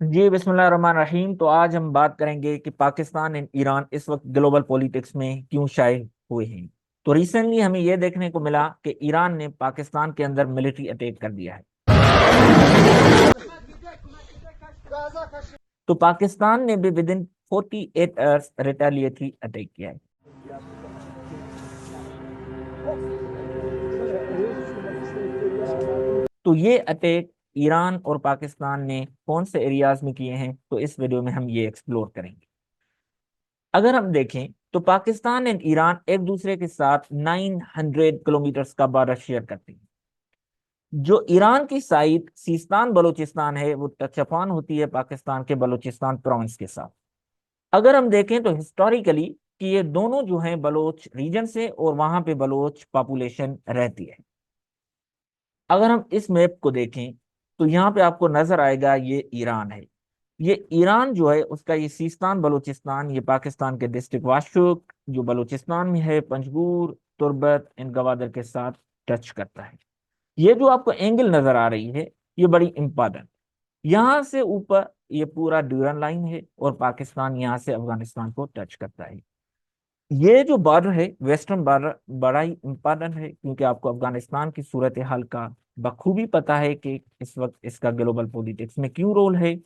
जी बिस्मिल्लाहिर्रहमानिर्रहीम। तो आज हम बात करेंगे कि पाकिस्तान एंड ईरान इस वक्त ग्लोबल पॉलिटिक्स में क्यों शाये हुए हैं। तो रिसेंटली हमें यह देखने को मिला कि ईरान ने पाकिस्तान के अंदर मिलिट्री अटैक कर दिया है। तो पाकिस्तान ने भी with in 48 hours retaliatory attack किया है। तो ये अटैक ईरान और पाकिस्तान ने कौन से एरियाज में किए हैं, तो इस वीडियो में हम ये एक्सप्लोर करेंगे। अगर हम देखें तो पाकिस्तान एंड ईरान एक दूसरे के साथ 900 किलोमीटर का बॉर्डर शेयर करते हैं। जो ईरान की साइड सीस्तान बलूचिस्तान है वो टच अपॉन होती है पाकिस्तान के बलूचिस्तान प्रोविंस के साथ। अगर हम देखें तो हिस्टोरिकली कि ये दोनों जो हैं बलोच रीजन से और वहां पे बलोच पॉपुलेशन रहती है। अगर हम इस मैप को देखें तो यहाँ पे आपको नजर आएगा ये ईरान है। ये ईरान जो है उसका ये सीस्तान बलूचिस्तान ये पाकिस्तान के डिस्ट्रिक्ट वाशुक जो बलूचिस्तान में है पंजगूर तुर्बत इन गवादर के साथ टच करता है। ये जो आपको एंगल नजर आ रही है ये बड़ी इंपॉर्टेंट। यहाँ से ऊपर ये पूरा ड्यूरन लाइन है और पाकिस्तान यहाँ से अफगानिस्तान को टच करता है। ये जो बॉर्डर है वेस्टर्न बॉर्डर बड़ा ही इंपॉर्टेंट है क्योंकि आपको अफगानिस्तान की सूरत हाल का बखूबी पता है कि इस वक्त इसका ग्लोबल पॉलिटिक्स में क्यों रोल है।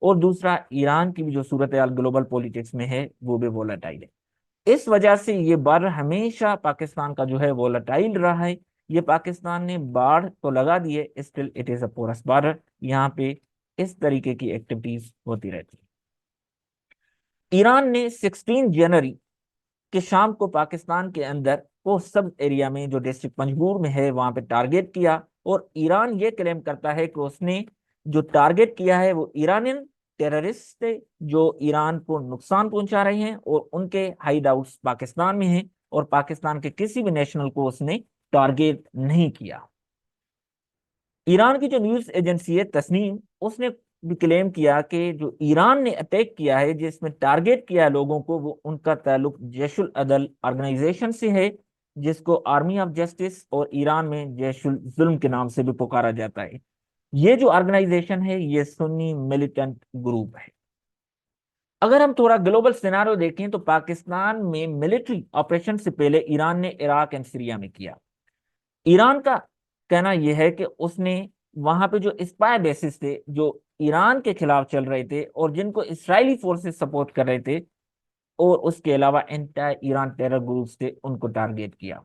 और दूसरा ईरान की भी जो सूरत हाल ग्लोबल पॉलिटिक्स में है वो भी वोलेटाइल है। इस वजह से ये बॉर्डर हमेशा पाकिस्तान का जो है वोलेटाइल रहा है। ये पाकिस्तान ने बाढ़ तो लगा दी है, still it is a porous border. यहाँ पे इस तरीके की एक्टिविटीज होती रहती है। ईरान ने 16 जनवरी के शाम को पाकिस्तान के अंदर वो सब एरिया में जो डिस्ट्रिक्ट पंजगूर में है वहां पे टारगेट किया। और ईरान ये क्लेम करता है कि उसने जो टारगेट किया है वो ईरानियन टेररिस्ट थे जो ईरान को नुकसान पहुंचा रहे हैं और उनके हाइड आउट्स पाकिस्तान में हैं और पाकिस्तान के किसी भी नेशनल को उसने टारगेट नहीं किया। ईरान की जो न्यूज एजेंसी है तस्नीम उसने भी क्लेम किया कि जो ईरान ने अटैक किया है जिसमें टारगेट किया है लोगों को वो उनका ताल्लुक जैशुल अदल ऑर्गेनाइजेशन से है जिसको आर्मी ऑफ जस्टिस और ईरान में जैशुल जुल्म के नाम से भी पुकारा जाता है। ये जो ऑर्गेनाइजेशन है ये सुन्नी मिलिटेंट ग्रुप है। अगर हम थोड़ा ग्लोबल सिनारियो देखें तो पाकिस्तान में मिलिट्री ऑपरेशन से पहले ईरान ने इराक एंड सीरिया में किया। ईरान का कहना यह है कि उसने वहां पे जो स्पाई बेसिस थे जो ईरान के खिलाफ चल रहे थे और जिनको इसराइली फोर्सेस सपोर्ट कर रहे थे और उसके अलावा एंटी ईरान टेरर ग्रुप्स थे उनको टारगेट किया।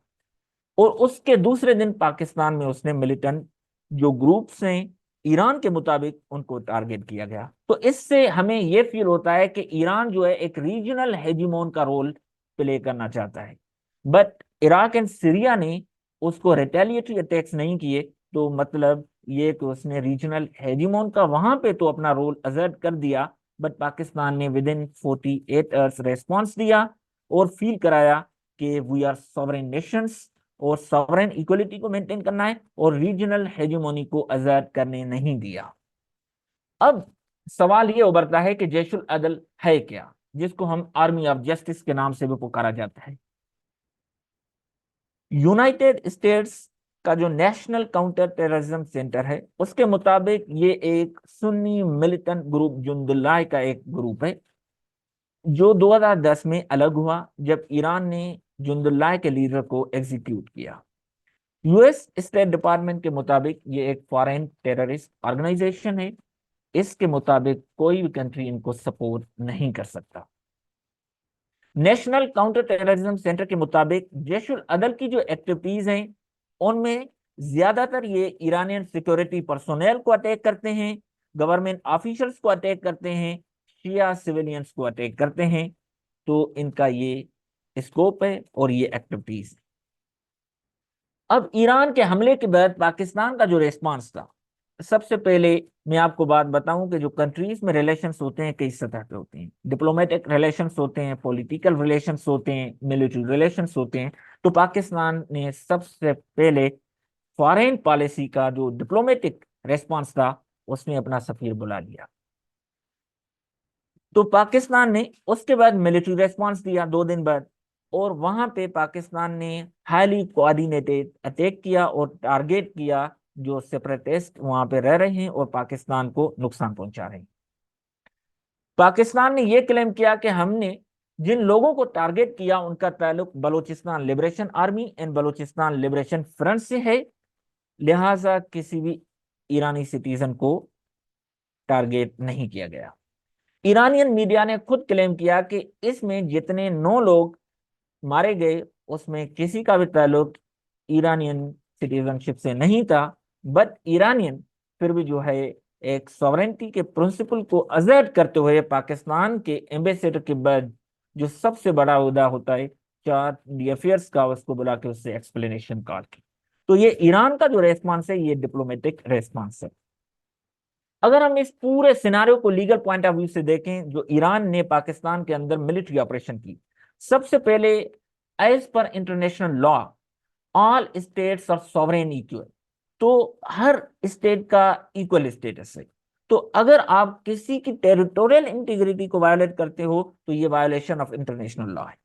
और उसके दूसरे दिन पाकिस्तान में उसने मिलिटेंट जो ग्रुप्स हैं ईरान के मुताबिक उनको टारगेट किया गया। तो इससे हमें यह फील होता है कि ईरान जो है एक रीजनल हेजिमोन का रोल प्ले करना चाहता है। बट इराक एंड सीरिया ने उसको रिटेलिएटरी अटैक्स नहीं किए। तो मतलब ये कि उसने रीजनल हेजिमोन का वहां पे तो अपना रोल अजर्ट कर दिया। बट पाकिस्तान ने विद इन 48 आवर्स रेस्पॉन्स दिया और फील कराया कि वी आर सॉवरेन नेशंस और सॉवरेन इक्वलिटी को मेंटेन करना है और रीजनल हेजेमोनी को अजर्ट करने नहीं दिया। अब सवाल ये उभरता है कि जैशुल अदल है क्या जिसको हम आर्मी ऑफ जस्टिस के नाम से भी पुकारा जाता है। यूनाइटेड स्टेट्स का जो नेशनल काउंटर टेररिज्म सेंटर है उसके मुताबिक ये एक सुन्नी मिलिटेंट ग्रुप जुंदुल्लाह का एक ग्रुप है जो 2010 में अलग हुआ जब ईरान ने जुंदुल्लाह के लीडर को एग्जीक्यूट किया। यूएस स्टेट डिपार्टमेंट के मुताबिक ये एक फॉरेन टेररिस्ट ऑर्गेनाइजेशन है। इसके मुताबिक कोई भी कंट्री इनको सपोर्ट नहीं कर सकता। नेशनल काउंटर टेररिज्म सेंटर के मुताबिक जैशुल अदल की जो एक्टिविटीज हैं उनमें ज्यादातर ये ईरानियन सिक्योरिटी पर्सोनेल को अटैक करते हैं, गवर्नमेंट ऑफिशियल्स को अटैक करते हैं, शिया सिविलियंस को अटैक करते हैं। तो इनका ये स्कोप है और ये एक्टिविटीज। अब ईरान के हमले के बाद पाकिस्तान का जो रेस्पॉन्स था, सबसे पहले मैं आपको बात बताऊं कि जो कंट्रीज में रिलेशंस होते हैं कई सतह पे होते हैं। डिप्लोमेटिक रिलेशंस होते हैं, पॉलिटिकल रिलेशंस होते हैं, मिलिट्री रिलेशंस होते हैं। तो पाकिस्तान ने सबसे पहले फॉरेन पॉलिसी का जो डिप्लोमेटिक रेस्पॉन्स था उसने अपना सफीर बुला लिया। तो पाकिस्तान ने उसके बाद मिलिट्री रेस्पॉन्स दिया 2 दिन बाद। और वहां पे पाकिस्तान ने हाईली कोऑर्डिनेटेड अटैक किया और टारगेट किया जो सेपरेटिस्ट वहां पे रह रहे हैं और पाकिस्तान को नुकसान पहुंचा रहे हैं। पाकिस्तान ने यह क्लेम किया कि हमने जिन लोगों को टारगेट किया उनका ताल्लुक Balochistan liberation army and Balochistan liberation front से है, लिहाजा किसी भी ईरानी सिटीजन को टारगेट नहीं किया गया। ईरानियन मीडिया ने खुद क्लेम किया कि इसमें जितने 9 लोग मारे गए उसमें किसी का भी ताल्लुक ईरानियन सिटीजनशिप से नहीं था, बट ईरानियन फिर भी जो है एक सॉवरेंटी के प्रिंसिपल को अजर्ट करते हुए पाकिस्तान के एम्बेसडर के बाद जो सबसे बड़ा उहदा होता है चार्ज अफेयर्स का, उसको बुला के उससे एक्सप्लेनेशन कार्ड की। तो ये ईरान का जो रेस्पॉन्स है ये डिप्लोमेटिक रेस्पॉन्स है। अगर हम इस पूरे सिनारियो को लीगल पॉइंट ऑफ व्यू से देखें, जो ईरान ने पाकिस्तान के अंदर मिलिट्री ऑपरेशन की, सबसे पहले एज पर international law all states are sovereign equal, तो हर स्टेट का इक्वल स्टेटस है। तो अगर आप किसी की टेरिटोरियल इंटीग्रिटी को वायोलेट करते हो तो ये वायोलेशन ऑफ इंटरनेशनल लॉ है।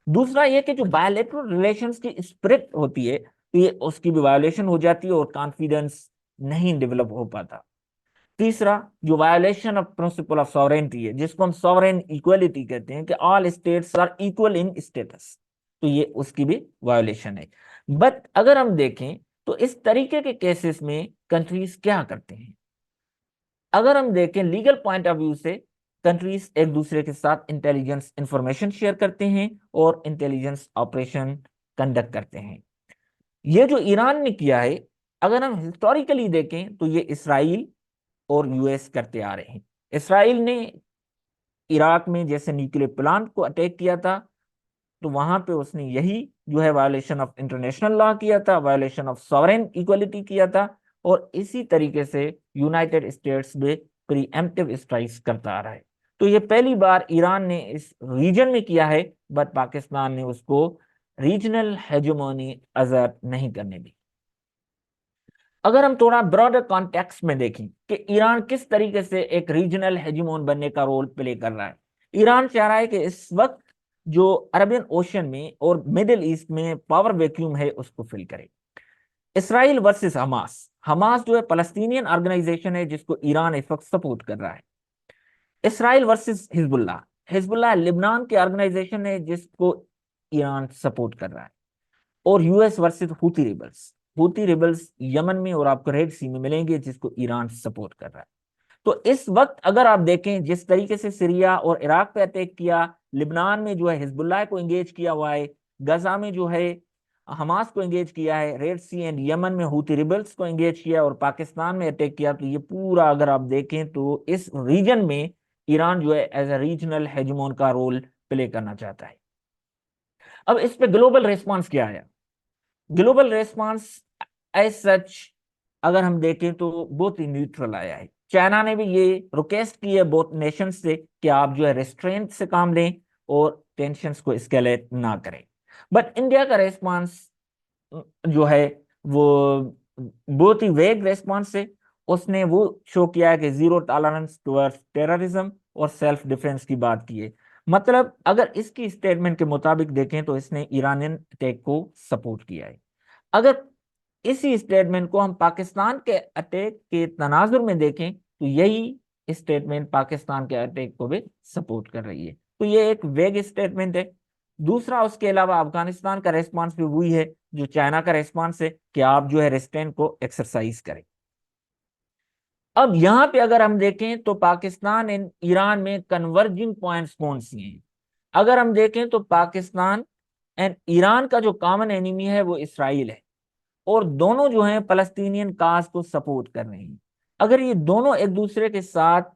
दूसरा ये कि जो बायलैटरल रिलेशंस की स्पिरिट होती है तो ये उसकी भी वायोलेशन हो जाती है और कॉन्फिडेंस नहीं डेवलप हो पाता। तीसरा जो violation of principle of sovereignty है, जिसको हम सॉवरेन इक्वलिटी कहते हैं कि all states are equal in status, तो ये उसकी भी वायोलेशन है। बट अगर हम देखें तो इस तरीके के केसेस में कंट्रीज क्या करते हैं, अगर हम देखें लीगल पॉइंट ऑफ व्यू से, कंट्रीज एक दूसरे के साथ इंटेलिजेंस इंफॉर्मेशन शेयर करते हैं और इंटेलिजेंस ऑपरेशन कंडक्ट करते हैं। ये जो ईरान ने किया है, अगर हम हिस्टोरिकली देखें तो ये इसराइल और यूएस करते आ रहे हैं। इसराइल ने इराक में जैसे न्यूक्लियर प्लांट को अटैक किया था, तो वहां पे उसने यही जो है वायोलेशन ऑफ इंटरनेशनल लॉ किया था, वायोलेशन ऑफ सॉवरेन इक्वलिटी किया था, और इसी तरीके से यूनाइटेड स्टेट्स में प्रीएम्प्टिव स्ट्राइक्स करता आ रहा है। तो ये पहली बार ईरान ने इस रीजन में किया है, बट पाकिस्तान ने उसको रीजनल हेजेमोनी असर्ट नहीं करने दी। अगर हम थोड़ा ब्रॉडर कॉन्टेक्स्ट में देखें कि ईरान किस तरीके से एक रीजनल हेजिमोन बनने का रोल प्ले कर रहा है, ईरान चाह रहा है कि इस वक्त जो अरबियन ओशन में और मिडिल ईस्ट में पावर वैक्यूम है उसको फिल करे। इसराइल वर्सेस हमास, हमास जो है फलस्तीनियन ऑर्गेनाइजेशन है जिसको ईरान इस वक्त सपोर्ट कर रहा है। Israel versus Hezbollah, Hezbollah Lebanon की ऑर्गेनाइजेशन है जिसको ईरान सपोर्ट कर रहा है। और US versus Houthi rebels, Houthi rebels Yemen में और आपको रेड सी में मिलेंगे जिसको ईरान सपोर्ट कर रहा है। तो इस वक्त अगर आप देखें जिस तरीके से सीरिया और इराक पे अटैक किया, लिबनान में जो है हिजबुल्लाह को एंगेज किया हुआ है, गजा में जो है हमास को एंगेज किया है, रेड सी एंड यमन में हूती रिबल्स को एंगेज किया और पाकिस्तान में अटैक किया, तो ये पूरा अगर आप देखें तो इस रीजन में ईरान जो है एज ए रीजनल हेजमोन का रोल प्ले करना चाहता है। अब इस पे ग्लोबल रिस्पॉन्स क्या आया? ग्लोबल रेस्पॉन्स एज सच अगर हम देखें तो बहुत ही न्यूट्रल आया है। चाइना ने भी ये रिक्वेस्ट की है बहुत नेशन से कि आप जो है रेस्ट्रेंट से काम लें और टेंशंस को एस्केलेट ना करें। बट इंडिया का रेस्पॉन्स जो है वो बहुत ही वेग रेस्पॉन्स है। उसने वो शो किया है कि जीरो टॉलरेंस टुवर्ड्स टेररिज्म और सेल्फ डिफेंस की बात की है। मतलब अगर इसकी स्टेटमेंट के मुताबिक देखें तो इसने ईरानियन अटैक को सपोर्ट किया है। अगर इसी स्टेटमेंट को हम पाकिस्तान के अटैक के तनाजुर में देखें तो यही स्टेटमेंट पाकिस्तान के अटैक को भी सपोर्ट कर रही है। तो ये एक वेग स्टेटमेंट है। दूसरा उसके अलावा अफगानिस्तान का रेस्पॉन्स भी वही है जो चाइना का रेस्पॉन्स है कि आप जो है रेस्ट्रेंट को एक्सरसाइज करें। अब यहां पे अगर हम देखें तो पाकिस्तान एंड ईरान में कन्वर्जिंग पॉइंट्स कौन सी हैं? अगर हम देखें तो पाकिस्तान एंड ईरान का जो कॉमन एनिमी है वो इसराइल है, और दोनों जो हैं फलस्तीनियन काज को सपोर्ट कर रहे हैं। अगर ये दोनों एक दूसरे के साथ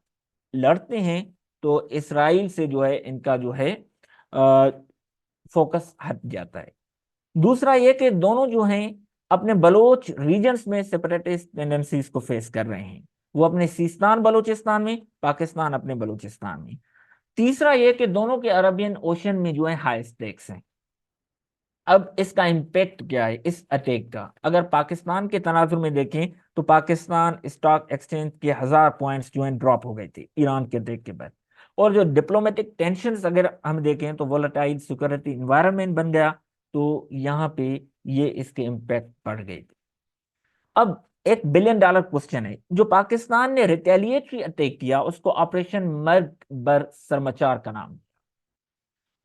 लड़ते हैं तो इसराइल से जो है इनका जो है फोकस हट जाता है। दूसरा ये कि दोनों जो हैं अपने बलोच रीजन्स में सेपरेटिस्ट टेंडेंसीज को फेस कर रहे हैं, वो अपने सीस्तान बलोचिस्तान में, पाकिस्तान अपने बलोचिस्तान में। तीसरा ये कि दोनों के अरबियन ओशन में जो है हाई स्टेक्स हैं। अब इसका इम्पैक्ट क्या है इस अटैक का? अगर पाकिस्तान के तनाजुर में देखें तो पाकिस्तान स्टॉक एक्सचेंज के 1000 पॉइंट्स जो है ड्रॉप हो गए थे ईरान के अटैक के बाद। और जो डिप्लोमेटिक टेंशन अगर हम देखें तो वोलेटाइल सिक्योरिटी इन्वायरमेंट बन गया, तो यहाँ पे ये इसके इम्पैक्ट पड़ गए थे। अब एक बिलियन डॉलर क्वेश्चन है। जो पाकिस्तान ने रिटेलिएटरी अटैक किया उसको ऑपरेशन मर्ग बर सरमचार का नाम।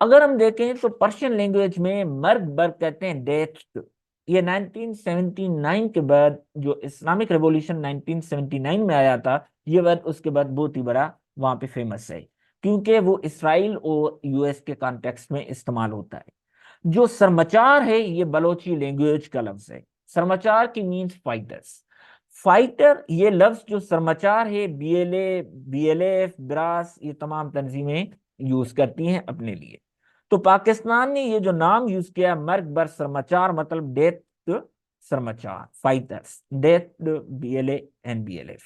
अगर हम देखें तो पर्शियन लैंग्वेज में मर्ग बर कहते हैं डेथ। ये 1979 के बाद जो इस्लामिक रेवोल्यूशन 1979 में आया था, ये वर्ड उसके बाद बहुत ही बड़ा वहां पे फेमस है, क्योंकि वो इसराइल और यूएस के कॉन्टेक्स्ट में इस्तेमाल होता है। जो सरमचार है ये बलोची लैंग्वेज का लफ्ज है। सरमचार की मीन्स फाइटर्स। फाइटर ये लफ्ज जो सरमचार है बीएलए, बीएलएफ, ब्रास, ये तमाम तंजीमें यूज करती हैं अपने लिए। तो पाकिस्तान ने ये जो नाम यूज किया मर्ग बर सरमचार, मतलब डेथ सरमचार, fighters, death BLA and BLF.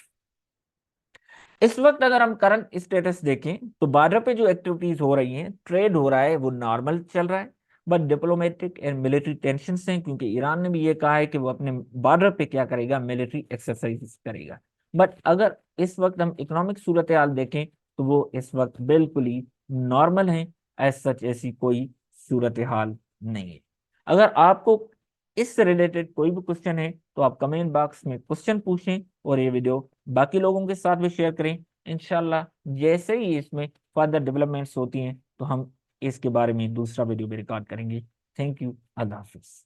इस वक्त अगर हम करंट स्टेटस देखें तो बॉर्डर पे जो एक्टिविटीज हो रही हैं, ट्रेड हो रहा है, वो नॉर्मल चल रहा है। But diplomatic and military tension हैं, क्योंकि ईरान ने भी ये कहा है कि वो अपने बॉर्डर पे क्या करेगा, मिलिट्री एक्सरसाइज करेगा। बट अगर इस वक्त हम इकोनॉमिक सूरत हाल देखें तो वो इस वक्त बिल्कुल ही नॉर्मल है। एज सच ऐसी कोई सूरत हाल नहीं है। अगर आपको इससे रिलेटेड कोई भी क्वेश्चन है तो आप कमेंट बॉक्स में क्वेश्चन पूछें और ये वीडियो बाकी लोगों के साथ भी शेयर करें। इंशाल्लाह जैसे ही इसमें फर्दर डेवलपमेंट्स होती हैं तो हम इसके बारे में दूसरा वीडियो भी रिकॉर्ड करेंगे। Thank you. Allah Hafiz.